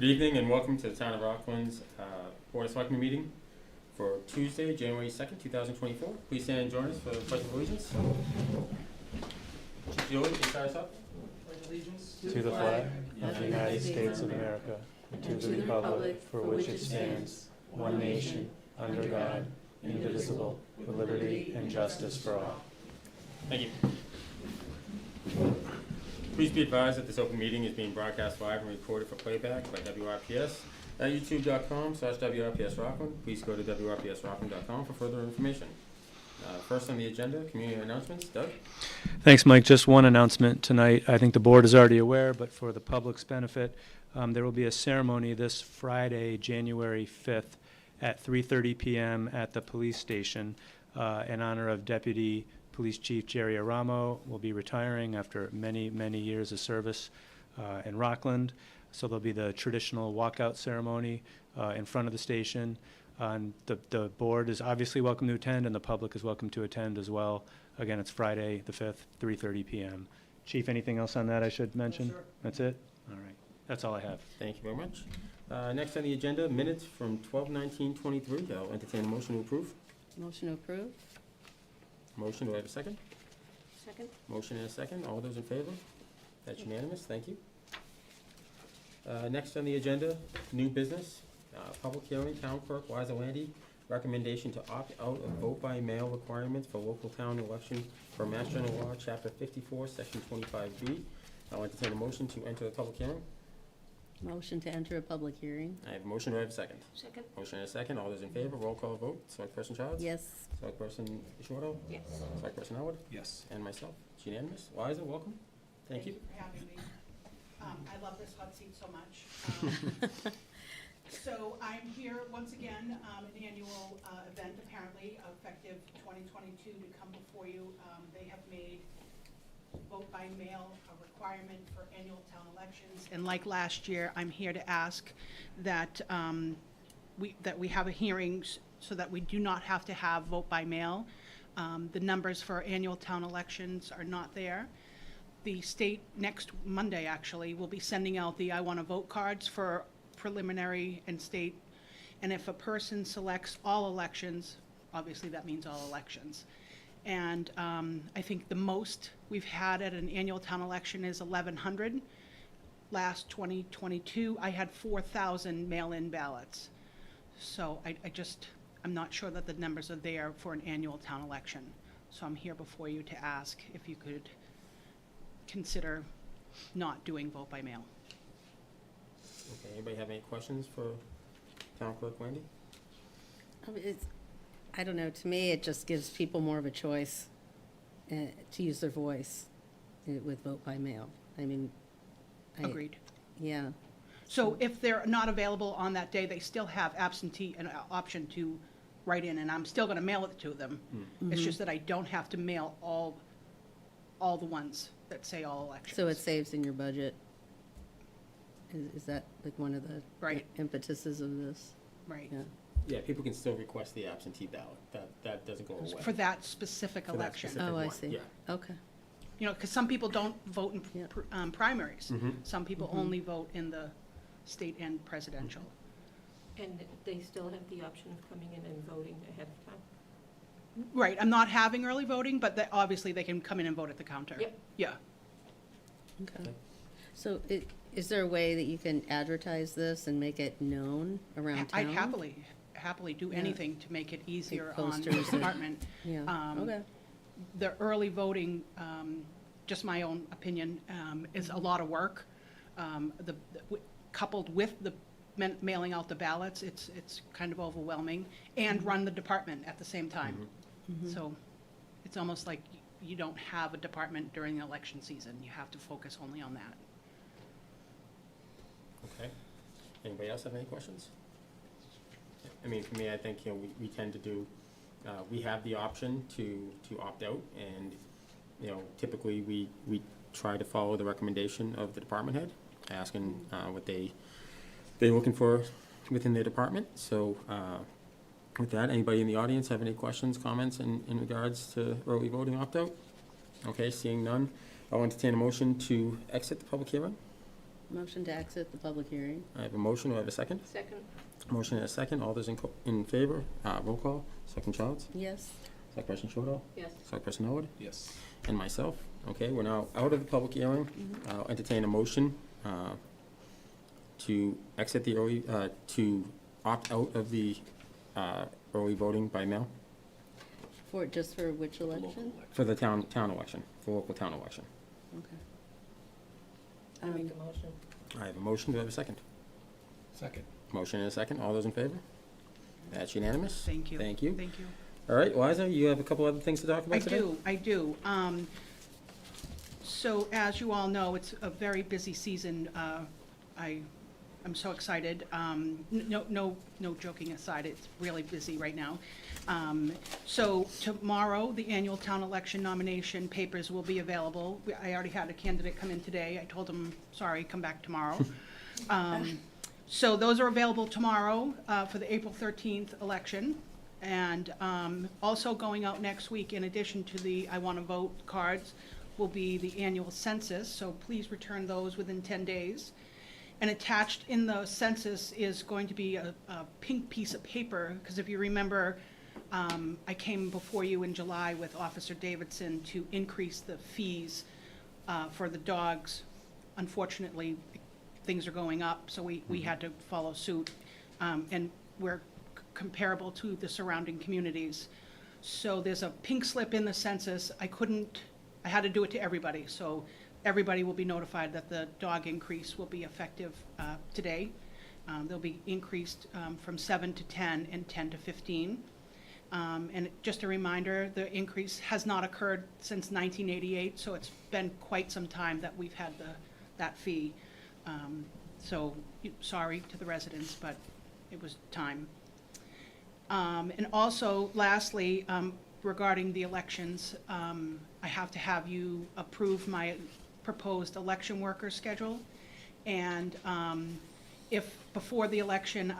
Good evening and welcome to the Town of Rockland's Board of Selectmen meeting for Tuesday, January 2nd, 2024. Please stand and join us for the Pledge of Allegiance. Chief Julie, can you start us up? Pledge allegiance to the flag of the United States of America and to the republic for which it stands, one nation, under God, indivisible, with liberty and justice for all. Thank you. Please be advised that this open meeting is being broadcast live and recorded for playback by WRPS at youtube.com/WRPS Rockland. Please go to WRPSRockland.com for further information. First on the agenda, community announcements. Doug? Thanks, Mike. Just one announcement tonight. I think the board is already aware, but for the public's benefit, there will be a ceremony this Friday, January 5th at 3:30 p.m. at the police station in honor of Deputy Police Chief Jerry Aramo. Will be retiring after many, many years of service in Rockland. So there'll be the traditional walkout ceremony in front of the station. And the board is obviously welcome to attend, and the public is welcome to attend as well. Again, it's Friday the 5th, 3:30 p.m. Chief, anything else on that I should mention? No, sir. That's it? All right. That's all I have. Thank you very much. Next on the agenda, minutes from 12/19/23. I'll entertain a motion to approve. Motion to approve? Motion, do I have a second? Second. Motion and a second. All those in favor? That's unanimous. Thank you. Next on the agenda, new business. Public hearing, Town Clerk Wazalandi, recommendation to opt out of vote by mail requirements for local town election for Mass General Law, Chapter 54, Section 25B. I'll entertain a motion to enter the public hearing. Motion to enter a public hearing? I have a motion, do I have a second? Second. Motion and a second. All those in favor, roll call vote. Selectperson Childs? Yes. Selectperson Shorto? Yes. Selectperson Howard? Yes. And myself. It's unanimous. Liza, welcome. Thank you. For having me. I love this hot seat so much. So I'm here once again, an annual event apparently effective 2022 to come before you. They have made vote by mail a requirement for annual town elections. And like last year, I'm here to ask that we have a hearing so that we do not have to have vote by mail. The numbers for annual town elections are not there. The state next Monday actually will be sending out the I Want to Vote cards for preliminary and state. And if a person selects all elections, obviously that means all elections. And I think the most we've had at an annual town election is 1,100. Last 2022, I had 4,000 mail-in ballots. So I'm not sure that the numbers are there for an annual town election. So I'm here before you to ask if you could consider not doing vote by mail. Okay, anybody have any questions for Town Clerk Wendy? I don't know, to me, it just gives people more of a choice to use their voice with vote by mail. I mean. Agreed. Yeah. So if they're not available on that day, they still have absentee an option to write in, and I'm still gonna mail it to them. It's just that I don't have to mail all the ones that say all elections. So it saves in your budget? Is that like one of the Right. impetuses of this? Right. Yeah. Yeah, people can still request the absentee ballot. That doesn't go away. For that specific For that election. specific Oh, I one, see. yeah. Okay. You know, because some people don't vote in Yeah. primaries. Mhm. Some people only vote in the state and presidential. And they still have the option of coming in and voting ahead of time? Right, I'm not having early voting, but obviously they can come in and vote at the counter. Yep. Yeah. Okay. So is there a way that you can advertise this and make it known around town? I'd happily do Yeah. anything to make it easier on the posters and- department. Yeah, okay. The early voting, just my own opinion, is a lot of work. Coupled with the mailing out the ballots, it's kind of overwhelming, and run the department at the same time. So it's almost like you don't have a department during the election season. You have to focus only on that. Okay. Anybody else have any questions? I mean, for me, I think, we tend to do, we have the option to opt out, and, typically we try to follow the recommendation of the department head, asking what they're looking for within their department. So with that, anybody in the audience have any questions, comments in regards to early voting opt-out? Okay, seeing none, I'll entertain a motion to exit the public hearing. Motion to exit the public hearing. I have a motion, do I have a second? Second. Motion and a second, all those in favor, roll call. Selectman Childs? Yes. Selectperson Shudo? Yes. Selectperson Howard? Yes. And myself. Okay, we're now out of the public hearing. I'll entertain a motion to exit the early, to opt out of the early voting by mail Just for which election? for the town election, for local town election. Okay. I make a motion. I have a motion, do I have a second? Second. Motion and a second, all those in favor? That's unanimous. Thank you. Thank you. Thank you. All right, Liza, you have a couple other things to talk about today? I do. So as you all know, it's a very busy season. I'm so excited. No joking aside, it's really busy right now. So tomorrow, the annual town election nomination papers will be available. I already had a candidate come in today. I told him, sorry, come back tomorrow. So those are available tomorrow for the April 13th election. And also going out next week, in addition to the I Want to Vote cards, will be the annual census. So please return those within 10 days. And attached in the census is going to be a pink piece of paper, because if you remember, I came before you in July with Officer Davidson to increase the fees for the dogs. Unfortunately, things are going up, so we had to follow suit. And we're comparable to the surrounding communities. So there's a pink slip in the census. I had to do it to everybody, so everybody will be notified that the dog increase will be effective today. They'll be increased from 7 to 10 and 10 to 15. And just a reminder, the increase has not occurred since 1988, so it's been quite some time that we've had that fee. So sorry to the residents, but it was time. And also, lastly, regarding the elections, I have to have you approve my proposed election worker schedule. And if before the election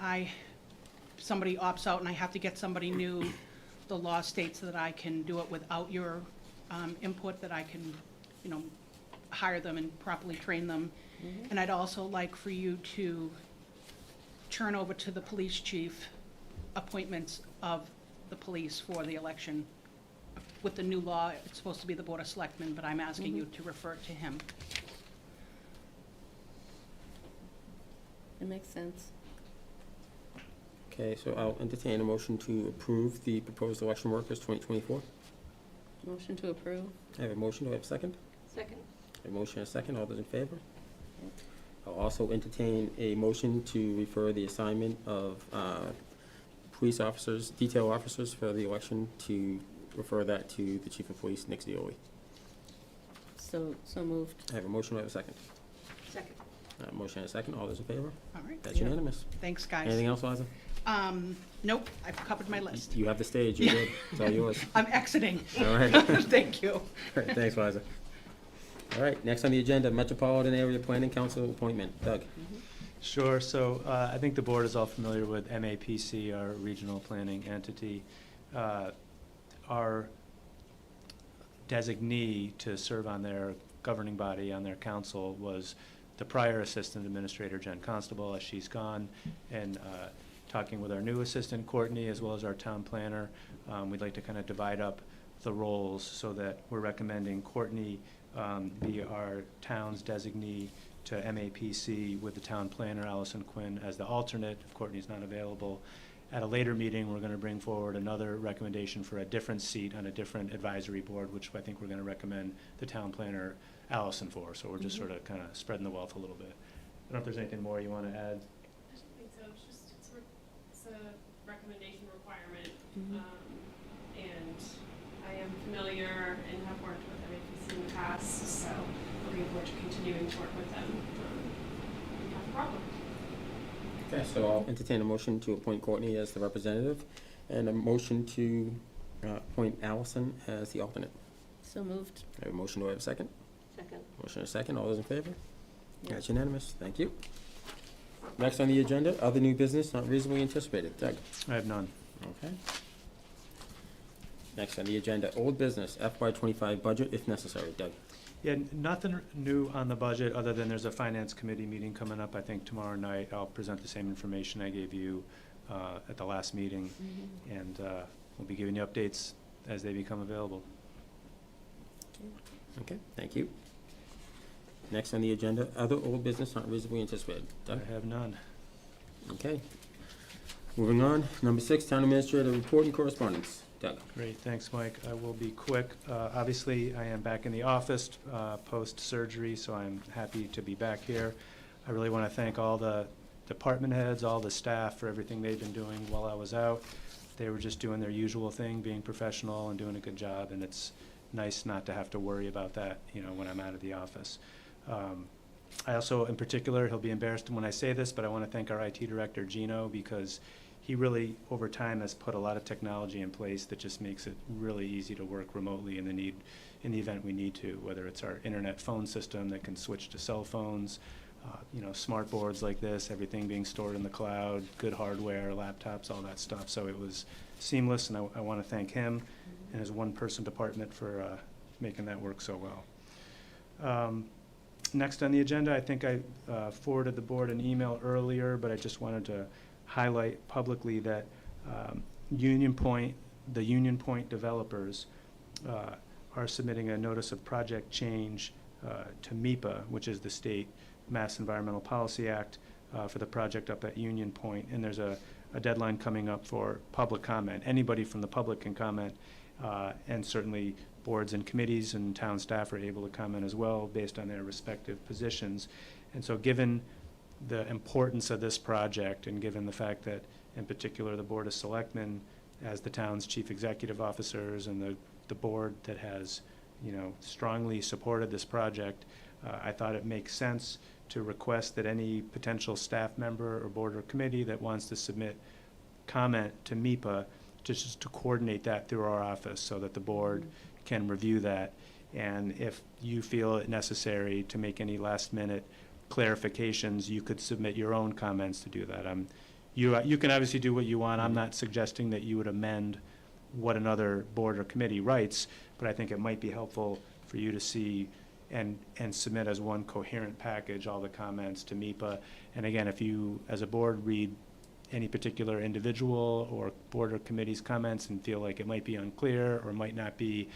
somebody opts out and I have to get somebody new, the law states that I can do it without your input, that I can, hire them and properly train them. And I'd also like for you to turn over to the police chief appointments of the police for the election. With the new law, it's supposed to be the Board of Selectmen, but I'm asking you to refer to him. It makes sense. Okay, so I'll entertain a motion to approve the proposed election workers 2024. Motion to approve. I have a motion, do I have a second? Second. A motion and a second, all those in favor? I'll also entertain a motion to refer the assignment of police officers, detail officers for the election, to refer that to the chief of police, Nick Zioli. So moved. I have a motion, do I have a second? Second. Motion and a second, all those in favor? All right? That's unanimous. Thanks, guys. Anything else, Liza? Nope, I've covered my list. You have the stage, you're good, it's all yours. I'm exiting. All right. Thank you. All right, thanks, Liza. All right, next on the agenda, Metropolitan Area Planning Council appointment. Doug? Sure, so I think the board is all familiar with MAPC, our regional planning entity. Our designee to serve on their governing body, on their council, was the prior assistant administrator, Jen Constable, as she's gone, and talking with our new assistant, Courtney, as well as our town planner, we'd like to kind of divide up the roles so that we're recommending Courtney be our town's designee to MAPC, with the town planner, Allison Quinn, as the alternate if Courtney's not available. At a later meeting, we're going to bring forward another recommendation for a different seat on a different advisory board, which I think we're going to recommend the town planner, Allison, for. So we're just sort of kind of spreading the wealth a little bit. I don't know if there's anything more you want to add. I don't think so. It's a recommendation requirement. And I am familiar and have worked with MAPC in the past, so looking forward to continuing to work with them. We have a problem. Okay, so I'll entertain a motion to appoint Courtney as the representative, and a motion to appoint Allison as the alternate. So moved. I have a motion, do I have a second? Second. Motion and a second, all those in favor? Yes. That's unanimous, thank you. Next on the agenda, other new business not reasonably anticipated. Doug? I have none. Okay. Next on the agenda, old business, FY25 budget if necessary. Doug? Yeah, nothing new on the budget, other than there's a finance committee meeting coming up, I think tomorrow night. I'll present the same information I gave you at the last meeting, and we'll be giving you updates as they become available. Okay, thank you. Next on the agenda, other old business not reasonably anticipated. Doug? I have none. Okay. Moving on, number 6, town administrator report and correspondence. Doug? Great, thanks, Mike. I will be quick. Obviously, I am back in the office post-surgery, so I'm happy to be back here. I really want to thank all the department heads, all the staff for everything they've been doing while I was out. They were just doing their usual thing, being professional and doing a good job, and it's nice not to have to worry about that, when I'm out of the office. I also, in particular, he'll be embarrassed when I say this, but I want to thank our IT director, Gino, because he really, over time, has put a lot of technology in place that just makes it really easy to work remotely in the event we need to, whether it's our internet phone system that can switch to cell phones, smart boards like this, everything being stored in the cloud, good hardware, laptops, all that stuff. So it was seamless, and I want to thank him and his one-person department for making that work so well. Next on the agenda, I think I forwarded the board an email earlier, but I just wanted to highlight publicly that the Union Point developers are submitting a notice of project change to MEPA, which is the state Mass Environmental Policy Act, for the project up at Union Point. And there's a deadline coming up for public comment. Anybody from the public can comment, and certainly boards and committees and town staff are able to comment as well based on their respective positions. And so given the importance of this project, and given the fact that in particular the Board of Selectmen as the town's chief executive officers and the board that has strongly supported this project, I thought it makes sense to request that any potential staff member or board or committee that wants to submit comment to MEPA just to coordinate that through our office so that the board can review that. And if you feel it necessary to make any last minute clarifications, you could submit your own comments to do that. You can obviously do what you want. I'm not suggesting that you would amend what another board or committee writes, but I think it might be helpful for you to see and submit as one coherent package all the comments to MEPA. And again, if you, as a board, read any particular individual or board or committee's comments and feel like it might be unclear or might not be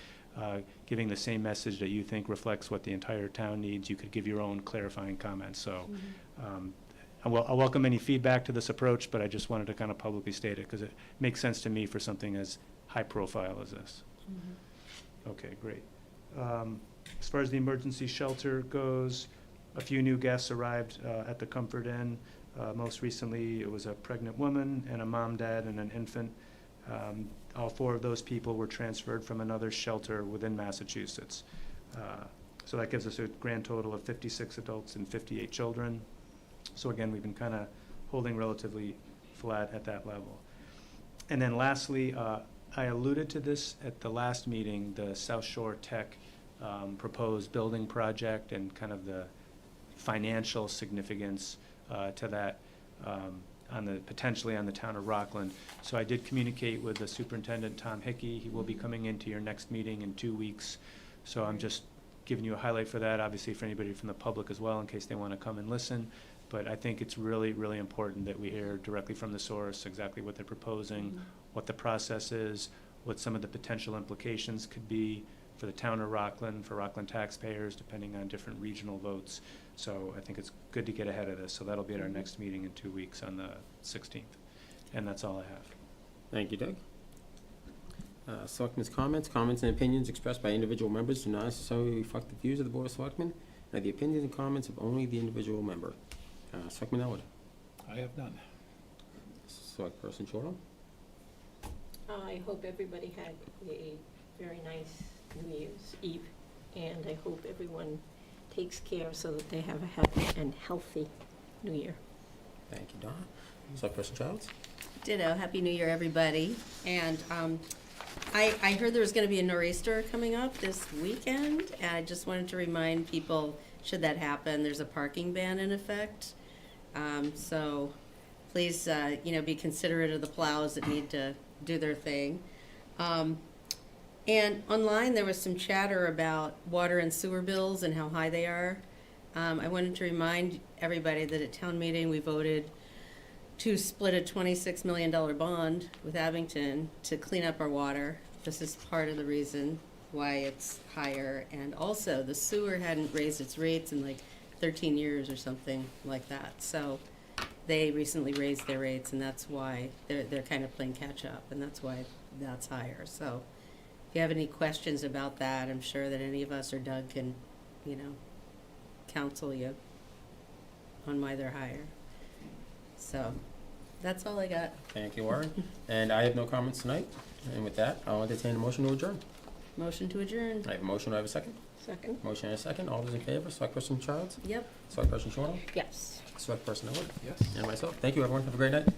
giving the same message that you think reflects what the entire town needs, you could give your own clarifying comments. So I welcome any feedback to this approach, but I just wanted to kind of publicly state it because it makes sense to me for something as high profile as this. Okay, great. As far as the emergency shelter goes, a few new guests arrived at the Comfort Inn. Most recently, it was a pregnant woman and a mom, dad, and an infant. All 4 of those people were transferred from another shelter within Massachusetts. So that gives us a grand total of 56 adults and 58 children. So again, we've been kind of holding relatively flat at that level. And then lastly, I alluded to this at the last meeting, the South Shore Tech proposed building project and kind of the financial significance to that potentially on the town of Rockland. So I did communicate with the superintendent, Tom Hickey. He will be coming into your next meeting in 2 weeks. So I'm just giving you a highlight for that, obviously for anybody from the public as well, in case they want to come and listen. But I think it's really, really important that we hear directly from the source exactly what they're proposing, what the process is, what some of the potential implications could be for the town of Rockland, for Rockland taxpayers, depending on different regional votes. So I think it's good to get ahead of this. So that'll be at our next meeting in 2 weeks on the 16th. And that's all I have. Thank you, Doug. Selectmen's comments. Comments and opinions expressed by individual members do not necessarily reflect the views of the Board of Selectmen, and the opinions and comments of only the individual member. Selectman Elwood. I have none. Selectperson Chortle. I hope everybody had a very nice New Year's Eve, and I hope everyone takes care so that they have a happy and healthy New Year. Thank you, Donna. Selectperson Childs. Ditto. Happy New Year, everybody. And I heard there was going to be a nor'easter coming up this weekend, and I just wanted to remind people, should that happen, there's a parking ban in effect. So please, be considerate of the plows that need to do their thing. And online, there was some chatter about water and sewer bills and how high they are. I wanted to remind everybody that at town meeting, we voted to split a $26 million bond with Abington to clean up our water. This is part of the reason why it's higher. And also, the sewer hadn't raised its rates in like 13 years or something like that. So they recently raised their rates, and that's why they're kind of playing catch up, and that's why that's higher. So if you have any questions about that, I'm sure that any of us or Doug can, counsel you on why they're higher. So that's all I got. Thank you, Warren. And I have no comments tonight. And with that, I'll entertain a motion to adjourn. Motion to adjourn. I have a motion, do I have a second? Second? Motion and a second. All those in favor, Select Person Childs, Yep. Select Person Shortall, Yes. Select Person Elwood, Yes. and myself. Thank you, everyone. Have a great night.